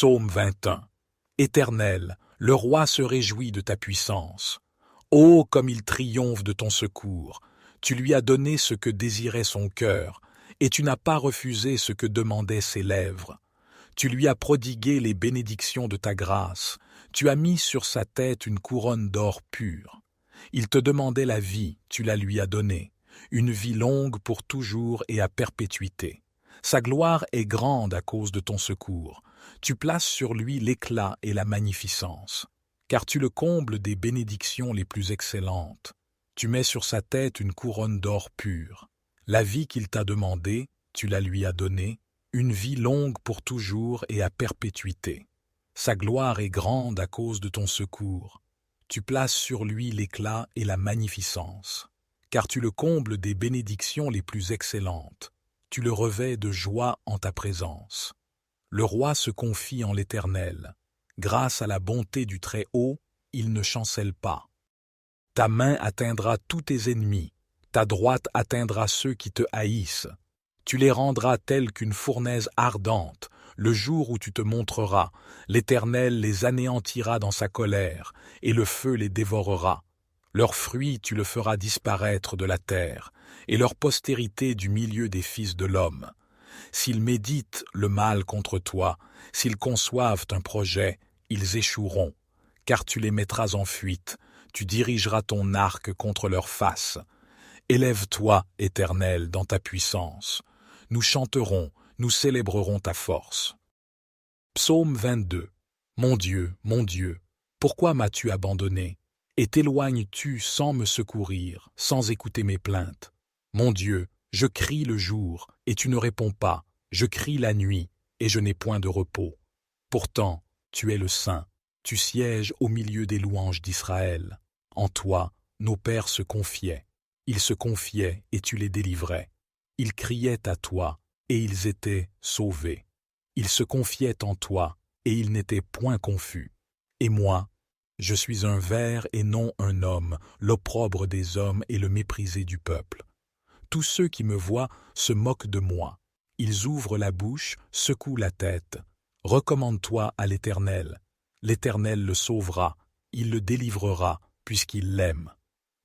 Psaume 21. Éternel, le roi se réjouit de ta puissance. Ô comme il triomphe de ton secours! Tu lui as donné ce que désirait son cœur, et tu n'as pas refusé ce que demandaient ses lèvres. Tu lui as prodigué les bénédictions de ta grâce, tu as mis sur sa tête une couronne d'or pur. Il te demandait la vie, tu la lui as donnée, une vie longue pour toujours et à perpétuité. Sa gloire est grande à cause de ton secours. Tu places sur lui l'éclat et la magnificence, car tu le combles des bénédictions les plus excellentes. Tu mets sur sa tête une couronne d'or pur. La vie qu'il t'a demandée, tu la lui as donnée, une vie longue pour toujours et à perpétuité. Sa gloire est grande à cause de ton secours. Tu places sur lui l'éclat et la magnificence, car tu le combles des bénédictions les plus excellentes. Tu le revêts de joie en ta présence. Le roi se confie en l'Éternel. Grâce à la bonté du Très-Haut, il ne chancelle pas. Ta main atteindra tous tes ennemis, ta droite atteindra ceux qui te haïssent. Tu les rendras tels qu'une fournaise ardente, le jour où tu te montreras. L'Éternel les anéantira dans sa colère, et le feu les dévorera. Leurs fruits tu le feras disparaître de la terre, et leur postérité du milieu des fils de l'homme. S'ils méditent le mal contre toi, s'ils conçoivent un projet, ils échoueront, car tu les mettras en fuite, tu dirigeras ton arc contre leur face. Élève-toi, Éternel, dans ta puissance. Nous chanterons, nous célébrerons ta force. Psaume 22. Mon Dieu, pourquoi m'as-tu abandonné? Et t'éloignes-tu sans me secourir, sans écouter mes plaintes? Mon Dieu, je crie le jour, et tu ne réponds pas. Je crie la nuit, et je n'ai point de repos. Pourtant, tu es le Saint, tu sièges au milieu des louanges d'Israël. En toi, nos pères se confiaient. Ils se confiaient, et tu les délivrais. Ils criaient à toi, et ils étaient sauvés. Ils se confiaient en toi, et ils n'étaient point confus. Et moi, je suis un ver et non un homme, l'opprobre des hommes et le méprisé du peuple. Tous ceux qui me voient se moquent de moi. Ils ouvrent la bouche, secouent la tête. Recommande-toi à l'Éternel. L'Éternel le sauvera, il le délivrera, puisqu'il l'aime.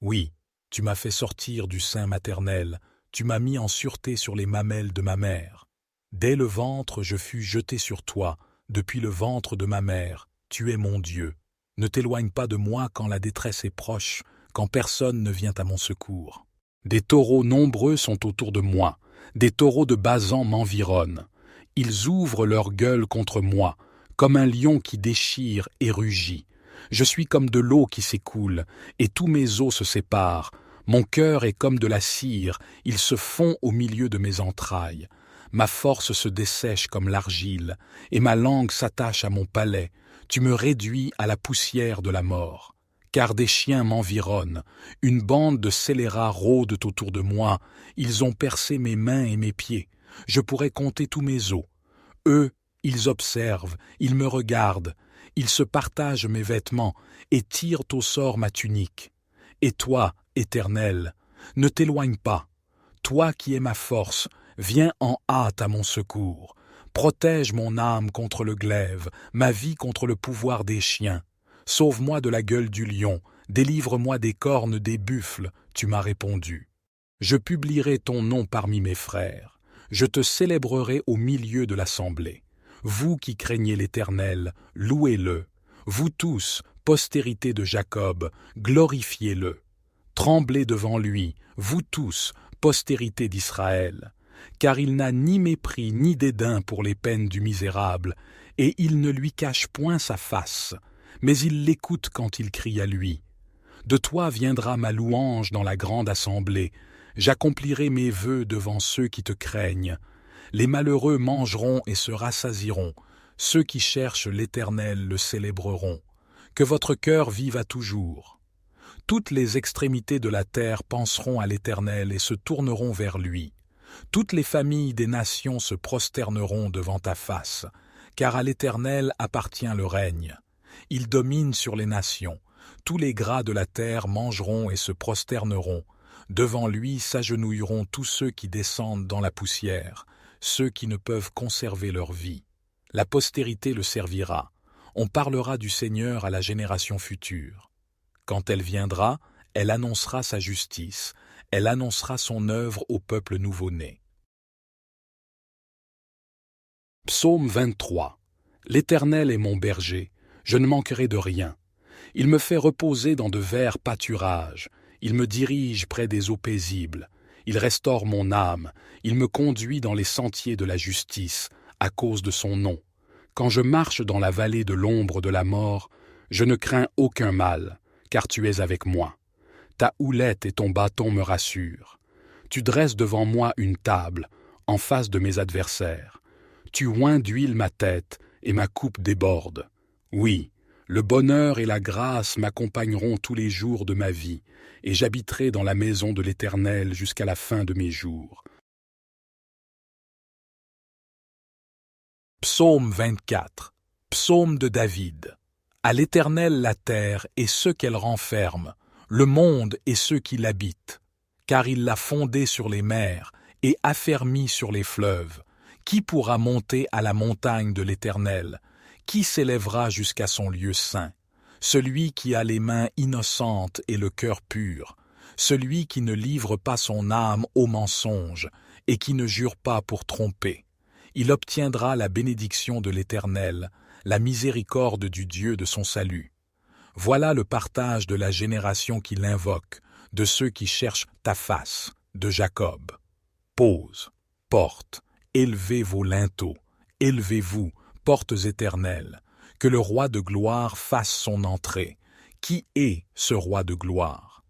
Oui, tu m'as fait sortir du sein maternel, tu m'as mis en sûreté sur les mamelles de ma mère. Dès le ventre je fus jeté sur toi, depuis le ventre de ma mère, tu es mon Dieu. Ne t'éloigne pas de moi quand la détresse est proche, quand personne ne vient à mon secours. Des taureaux nombreux sont autour de moi, des taureaux de Basan m'environnent. Ils ouvrent leur gueule contre moi, comme un lion qui déchire et rugit. Je suis comme de l'eau qui s'écoule, et tous mes os se séparent. Mon cœur est comme de la cire, il se fond au milieu de mes entrailles. Ma force se dessèche comme l'argile, et ma langue s'attache à mon palais. Tu me réduis à la poussière de la mort. Car des chiens m'environnent, une bande de scélérats rôdent autour de moi, ils ont percé mes mains et mes pieds. Je pourrais compter tous mes os. Eux, ils observent, ils me regardent, ils se partagent mes vêtements et tirent au sort ma tunique. Et toi, Éternel, ne t'éloigne pas. Toi qui es ma force, viens en hâte à mon secours. Protège mon âme contre le glaive, ma vie contre le pouvoir des chiens. Sauve-moi de la gueule du lion, délivre-moi des cornes des buffles, tu m'as répondu. Je publierai ton nom parmi mes frères, je te célébrerai au milieu de l'assemblée. Vous qui craignez l'Éternel, louez-le. Vous tous, postérité de Jacob, glorifiez-le. Tremblez devant lui, vous tous, postérité d'Israël. Car il n'a ni mépris ni dédain pour les peines du misérable, et il ne lui cache point sa face, mais il l'écoute quand il crie à lui. De toi viendra ma louange dans la grande assemblée, j'accomplirai mes vœux devant ceux qui te craignent. Les malheureux mangeront et se rassasieront, ceux qui cherchent l'Éternel le célébreront. Que votre cœur vive à toujours. Toutes les extrémités de la terre penseront à l'Éternel et se tourneront vers lui. Toutes les familles des nations se prosterneront devant ta face, car à l'Éternel appartient le règne. Il domine sur les nations. Tous les gras de la terre mangeront et se prosterneront. Devant lui s'agenouilleront tous ceux qui descendent dans la poussière, ceux qui ne peuvent conserver leur vie. La postérité le servira. On parlera du Seigneur à la génération future. Quand elle viendra, elle annoncera sa justice, elle annoncera son œuvre au peuple nouveau-né. Psaume 23. L'Éternel est mon berger, je ne manquerai de rien. Il me fait reposer dans de verts pâturages, il me dirige près des eaux paisibles, il restaure mon âme, il me conduit dans les sentiers de la justice, à cause de son nom. Quand je marche dans la vallée de l'ombre de la mort, je ne crains aucun mal, car tu es avec moi. Ta houlette et ton bâton me rassurent. Tu dresses devant moi une table, en face de mes adversaires. Tu oins d'huile ma tête, et ma coupe déborde. Oui, le bonheur et la grâce m'accompagneront tous les jours de ma vie, et j'habiterai dans la maison de l'Éternel jusqu'à la fin de mes jours. Psaume 24. Psaume de David. À l'Éternel la terre et ceux qu'elle renferme, le monde et ceux qui l'habitent. Car il l'a fondée sur les mers et affermi sur les fleuves. Qui pourra monter à la montagne de l'Éternel? Qui s'élèvera jusqu'à son lieu saint? Celui qui a les mains innocentes et le cœur pur, celui qui ne livre pas son âme au mensonge et qui ne jure pas pour tromper. Il obtiendra la bénédiction de l'Éternel, la miséricorde du Dieu de son salut. Voilà le partage de la génération qui l'invoque, de ceux qui cherchent ta face, de Jacob. Pose, porte, élevez vos linteaux, élevez-vous, portes éternelles, que le roi de gloire fasse son entrée. Qui est ce roi de gloire?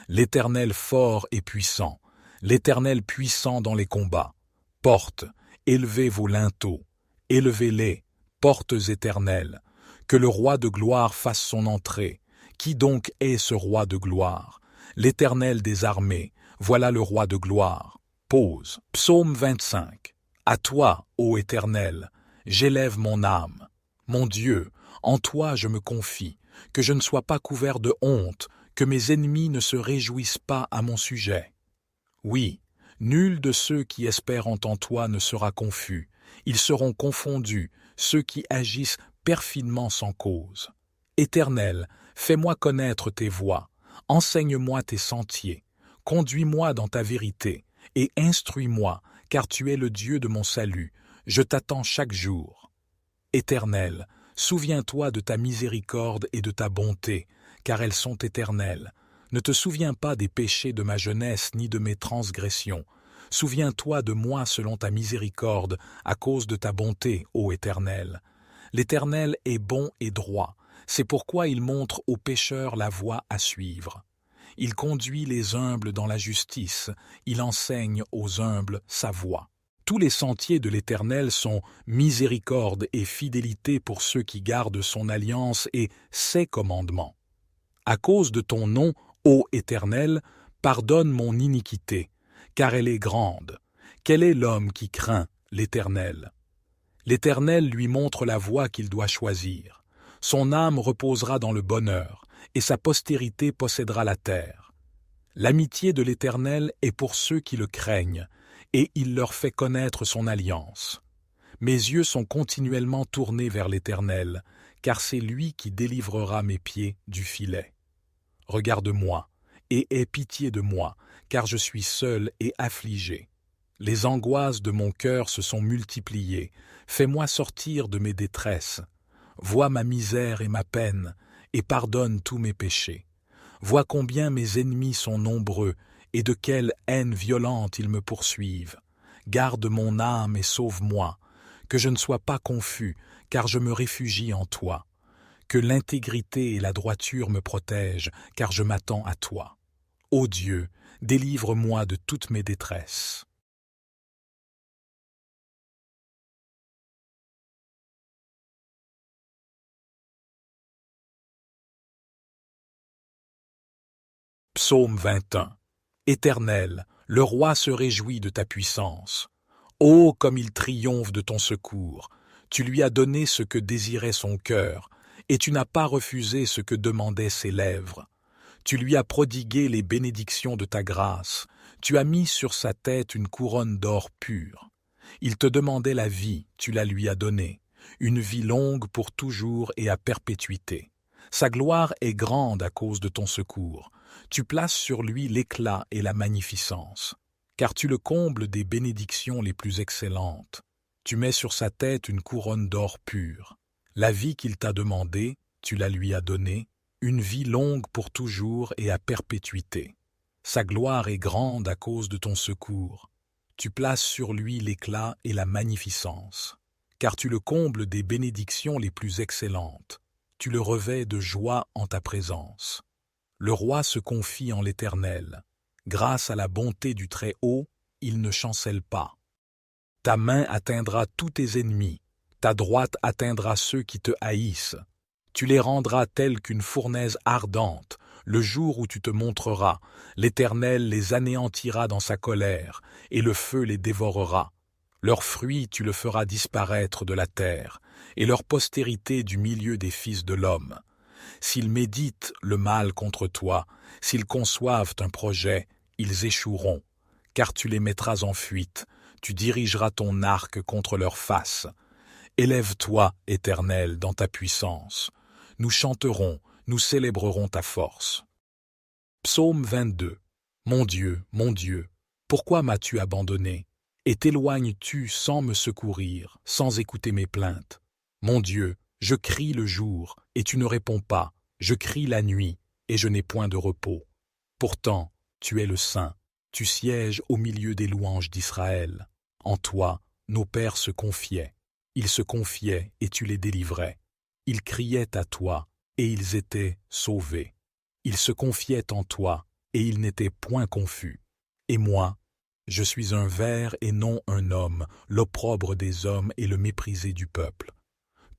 L'Éternel fort et puissant, l'Éternel puissant dans les combats. Portes, élevez vos linteaux, élevez-les, portes éternelles, que le roi de gloire fasse son entrée. Qui donc est ce roi de gloire? L'Éternel des armées, voilà le roi de gloire. Pause. Psaume 25. À toi, ô Éternel, j'élève mon âme. Mon Dieu, en toi je me confie, que je ne sois pas couvert de honte, que mes ennemis ne se réjouissent pas à mon sujet. Oui, nul de ceux qui espèrent en toi ne sera confus, ils seront confondus, ceux qui agissent perfidement sans cause. Éternel, fais-moi connaître tes voies, enseigne-moi tes sentiers, conduis-moi dans ta vérité, et instruis-moi, car tu es le Dieu de mon salut, je t'attends chaque jour. Éternel, souviens-toi de ta miséricorde et de ta bonté, car elles sont éternelles. Ne te souviens pas des péchés de ma jeunesse ni de mes transgressions. Souviens-toi de moi selon ta miséricorde, à cause de ta bonté, ô Éternel. L'Éternel est bon et droit, c'est pourquoi il montre aux pécheurs la voie à suivre. Il conduit les humbles dans la justice, il enseigne aux humbles sa voie. Tous les sentiers de l'Éternel sont miséricorde et fidélité pour ceux qui gardent son alliance et ses commandements. À cause de ton nom, ô Éternel, pardonne mon iniquité, car elle est grande. Quel est l'homme qui craint l'Éternel? L'Éternel lui montre la voie qu'il doit choisir. Son âme reposera dans le bonheur, et sa postérité possédera la terre. L'amitié de l'Éternel est pour ceux qui le craignent, et il leur fait connaître son alliance. Mes yeux sont continuellement tournés vers l'Éternel, car c'est lui qui délivrera mes pieds du filet. Regarde-moi, et aie pitié de moi, car je suis seul et affligé. Les angoisses de mon cœur se sont multipliées, fais-moi sortir de mes détresses. Vois ma misère et ma peine, et pardonne tous mes péchés. Vois combien mes ennemis sont nombreux, et de quelle haine violente ils me poursuivent. Garde mon âme et sauve-moi, que je ne sois pas confus, car je me réfugie en toi. Que l'intégrité et la droiture me protègent, car je m'attends à toi. Ô Dieu, délivre-moi de toutes mes détresses. Psaume 21. Éternel, le roi se réjouit de ta puissance. Ô comme il triomphe de ton secours! Tu lui as donné ce que désirait son cœur, et tu n'as pas refusé ce que demandaient ses lèvres. Tu lui as prodigué les bénédictions de ta grâce, tu as mis sur sa tête une couronne d'or pur. Il te demandait la vie, tu la lui as donnée. une vie longue pour toujours et à perpétuité. Sa gloire est grande à cause de ton secours. Tu places sur lui l'éclat et la magnificence, car tu le combles des bénédictions les plus excellentes. Tu mets sur sa tête une couronne d'or pur. La vie qu'il t'a demandée, tu la lui as donnée, une vie longue pour toujours et à perpétuité. Sa gloire est grande à cause de ton secours. Tu places sur lui l'éclat et la magnificence, car tu le combles des bénédictions les plus excellentes. Tu le revêts de joie en ta présence. Le roi se confie en l'Éternel. Grâce à la bonté du Très-Haut, il ne chancelle pas. Ta main atteindra tous tes ennemis, ta droite atteindra ceux qui te haïssent. Tu les rendras tels qu'une fournaise ardente. Le jour où tu te montreras, l'Éternel les anéantira dans sa colère, et le feu les dévorera. Leurs fruits tu le feras disparaître de la terre, et leur postérité du milieu des fils de l'homme. S'ils méditent le mal contre toi, s'ils conçoivent un projet, ils échoueront, car tu les mettras en fuite, tu dirigeras ton arc contre leur face. Élève-toi, Éternel, dans ta puissance. Nous chanterons, nous célébrerons ta force. Psaume 22. Mon Dieu, pourquoi m'as-tu abandonné? Et t'éloignes-tu sans me secourir, sans écouter mes plaintes? Mon Dieu, je crie le jour, et tu ne réponds pas. Je crie la nuit, et je n'ai point de repos. Pourtant, tu es le Saint, tu sièges au milieu des louanges d'Israël. En toi, nos pères se confiaient. Ils se confiaient, et tu les délivrais. Ils criaient à toi, et ils étaient sauvés. Ils se confiaient en toi, et ils n'étaient point confus. Et moi, je suis un ver et non un homme, l'opprobre des hommes et le méprisé du peuple.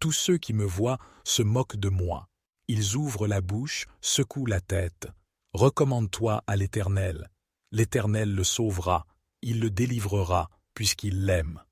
Tous ceux qui me voient se moquent de moi. Ils ouvrent la bouche, secouent la tête. Recommande-toi à l'Éternel. L'Éternel le sauvera, il le délivrera, puisqu'il l'aime.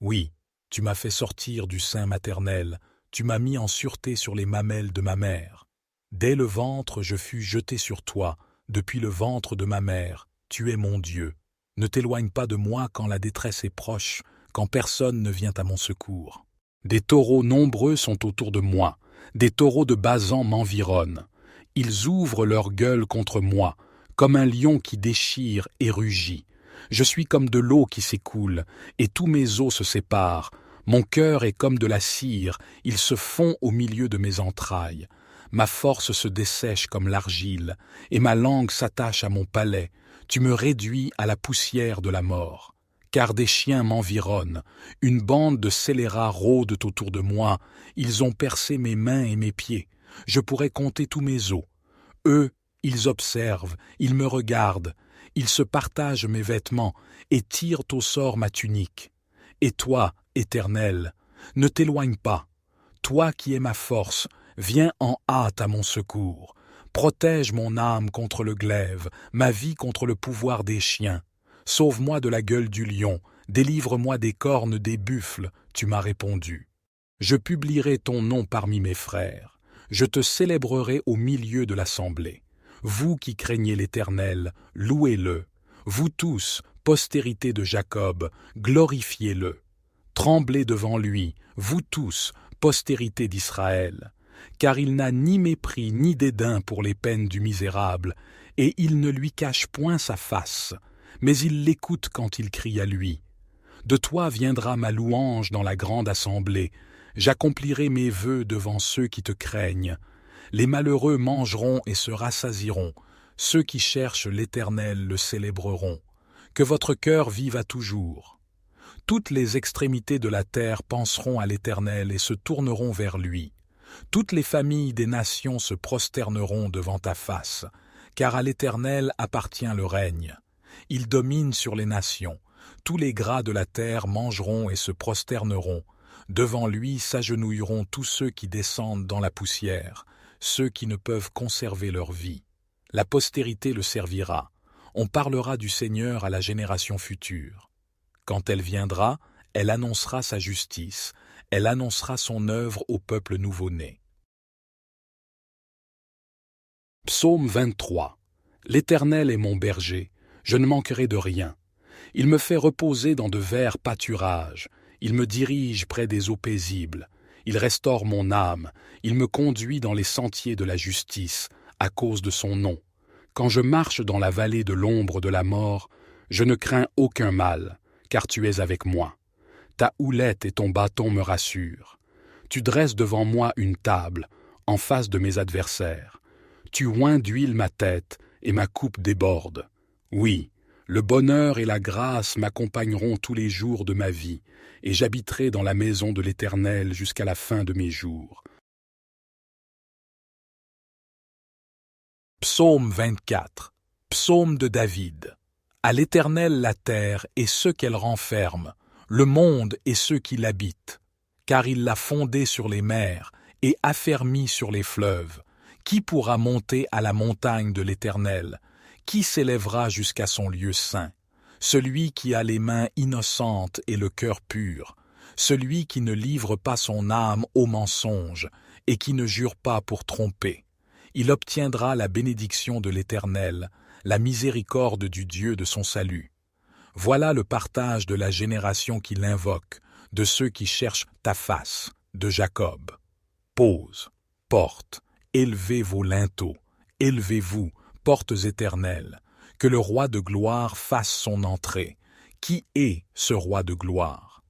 Oui, tu m'as fait sortir du sein maternel, tu m'as mis en sûreté sur les mamelles de ma mère. Dès le ventre je fus jeté sur toi, depuis le ventre de ma mère, tu es mon Dieu. Ne t'éloigne pas de moi quand la détresse est proche, quand personne ne vient à mon secours. Des taureaux nombreux sont autour de moi, des taureaux de Basan m'environnent. Ils ouvrent leur gueule contre moi, comme un lion qui déchire et rugit. Je suis comme de l'eau qui s'écoule, et tous mes os se séparent. Mon cœur est comme de la cire, il se fond au milieu de mes entrailles. Ma force se dessèche comme l'argile, et ma langue s'attache à mon palais. Tu me réduis à la poussière de la mort. Car des chiens m'environnent, une bande de scélérats rôdent autour de moi, ils ont percé mes mains et mes pieds. Je pourrais compter tous mes os. Eux, ils observent, ils me regardent, ils se partagent mes vêtements et tirent au sort ma tunique. Et toi, Éternel, ne t'éloigne pas. Toi qui es ma force, viens en hâte à mon secours. Protège mon âme contre le glaive, ma vie contre le pouvoir des chiens. Sauve-moi de la gueule du lion, délivre-moi des cornes des buffles, tu m'as répondu. Je publierai ton nom parmi mes frères, je te célébrerai au milieu de l'assemblée. Vous qui craignez l'Éternel, louez-le. Vous tous, postérité de Jacob, glorifiez-le. Tremblez devant lui, vous tous, postérité d'Israël. Car il n'a ni mépris ni dédain pour les peines du misérable, et il ne lui cache point sa face, mais il l'écoute quand il crie à lui. De toi viendra ma louange dans la grande assemblée, j'accomplirai mes vœux devant ceux qui te craignent. Les malheureux mangeront et se rassasieront, ceux qui cherchent l'Éternel le célébreront. Que votre cœur vive à toujours. Toutes les extrémités de la terre penseront à l'Éternel et se tourneront vers lui. Toutes les familles des nations se prosterneront devant ta face, car à l'Éternel appartient le règne. Il domine sur les nations. Tous les gras de la terre mangeront et se prosterneront. Devant lui s'agenouilleront tous ceux qui descendent dans la poussière, ceux qui ne peuvent conserver leur vie. La postérité le servira. On parlera du Seigneur à la génération future. Quand elle viendra, elle annoncera sa justice. Elle annoncera son œuvre au peuple nouveau-né. Psaume 23. L'Éternel est mon berger, je ne manquerai de rien. Il me fait reposer dans de verts pâturages, il me dirige près des eaux paisibles, Il restaure mon âme, il me conduit dans les sentiers de la justice, à cause de son nom. Quand je marche dans la vallée de l'ombre de la mort, je ne crains aucun mal, car tu es avec moi. Ta houlette et ton bâton me rassurent. Tu dresses devant moi une table, en face de mes adversaires. Tu oins d'huile ma tête, et ma coupe déborde. Oui, le bonheur et la grâce m'accompagneront tous les jours de ma vie, et j'habiterai dans la maison de l'Éternel jusqu'à la fin de mes jours. Psaume 24. Psaume de David. À l'Éternel la terre et ceux qu'elle renferme, le monde et ceux qui l'habitent. Car il l'a fondée sur les mers et affermi sur les fleuves. Qui pourra monter à la montagne de l'Éternel? Qui s'élèvera jusqu'à son lieu saint? Celui qui a les mains innocentes et le cœur pur, celui qui ne livre pas son âme au mensonge et qui ne jure pas pour tromper. Il obtiendra la bénédiction de l'Éternel, la miséricorde du Dieu de son salut. Voilà le partage de la génération qui l'invoque, de ceux qui cherchent ta face, de Jacob. Pose, porte, élevez vos linteaux, élevez-vous, portes éternelles, que le roi de gloire fasse son entrée. Qui est ce roi de gloire?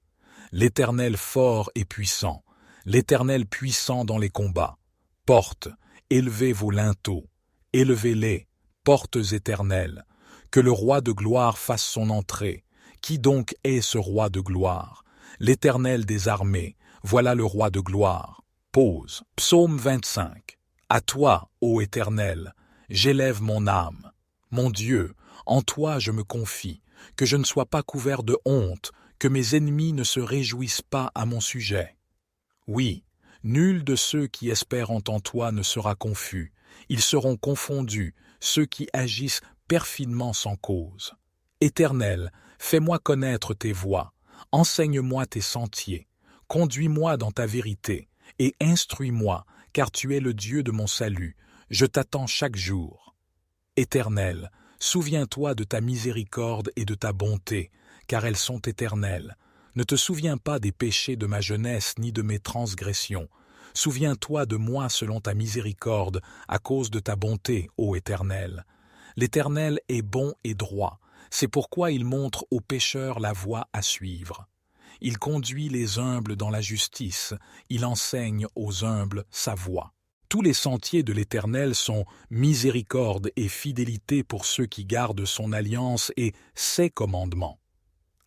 L'Éternel fort et puissant, l'Éternel puissant dans les combats. Portes, élevez vos linteaux, élevez-les, portes éternelles, que le roi de gloire fasse son entrée. Qui donc est ce roi de gloire? L'Éternel des armées, voilà le roi de gloire. Pause. Psaume 25. À toi, ô Éternel, j'élève mon âme. Mon Dieu, en toi je me confie, que je ne sois pas couvert de honte, que mes ennemis ne se réjouissent pas à mon sujet. Oui, nul de ceux qui espèrent en toi ne sera confus, ils seront confondus, ceux qui agissent perfidement sans cause. Éternel, fais-moi connaître tes voies, enseigne-moi tes sentiers, conduis-moi dans ta vérité, et instruis-moi, car tu es le Dieu de mon salut, je t'attends chaque jour. Éternel, souviens-toi de ta miséricorde et de ta bonté, car elles sont éternelles. Ne te souviens pas des péchés de ma jeunesse ni de mes transgressions. Souviens-toi de moi selon ta miséricorde, à cause de ta bonté, ô Éternel. L'Éternel est bon et droit, c'est pourquoi il montre aux pécheurs la voie à suivre. Il conduit les humbles dans la justice, il enseigne aux humbles sa voie. Tous les sentiers de l'Éternel sont miséricorde et fidélité pour ceux qui gardent son alliance et ses commandements.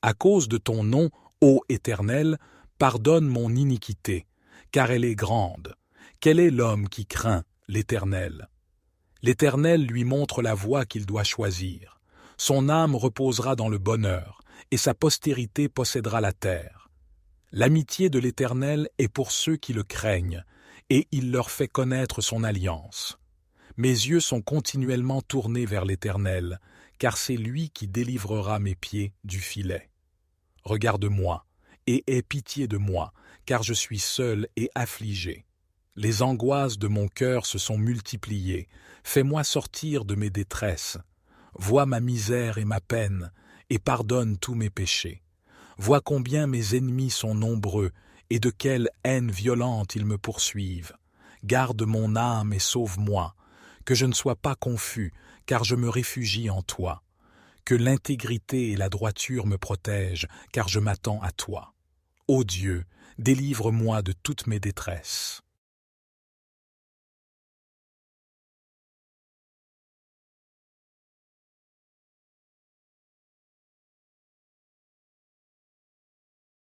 À cause de ton nom, ô Éternel, pardonne mon iniquité, car elle est grande. Quel est l'homme qui craint l'Éternel? L'Éternel lui montre la voie qu'il doit choisir. Son âme reposera dans le bonheur, et sa postérité possédera la terre. L'amitié de l'Éternel est pour ceux qui le craignent, et il leur fait connaître son alliance. Mes yeux sont continuellement tournés vers l'Éternel, car c'est lui qui délivrera mes pieds du filet. Regarde-moi, et aie pitié de moi, car je suis seul et affligé. Les angoisses de mon cœur se sont multipliées, fais-moi sortir de mes détresses. Vois ma misère et ma peine, et pardonne tous mes péchés. Vois combien mes ennemis sont nombreux, et de quelle haine violente ils me poursuivent. Garde mon âme et sauve-moi, que je ne sois pas confus, car je me réfugie en toi. Que l'intégrité et la droiture me protègent, car je m'attends à toi. Ô Dieu, délivre-moi de toutes mes détresses.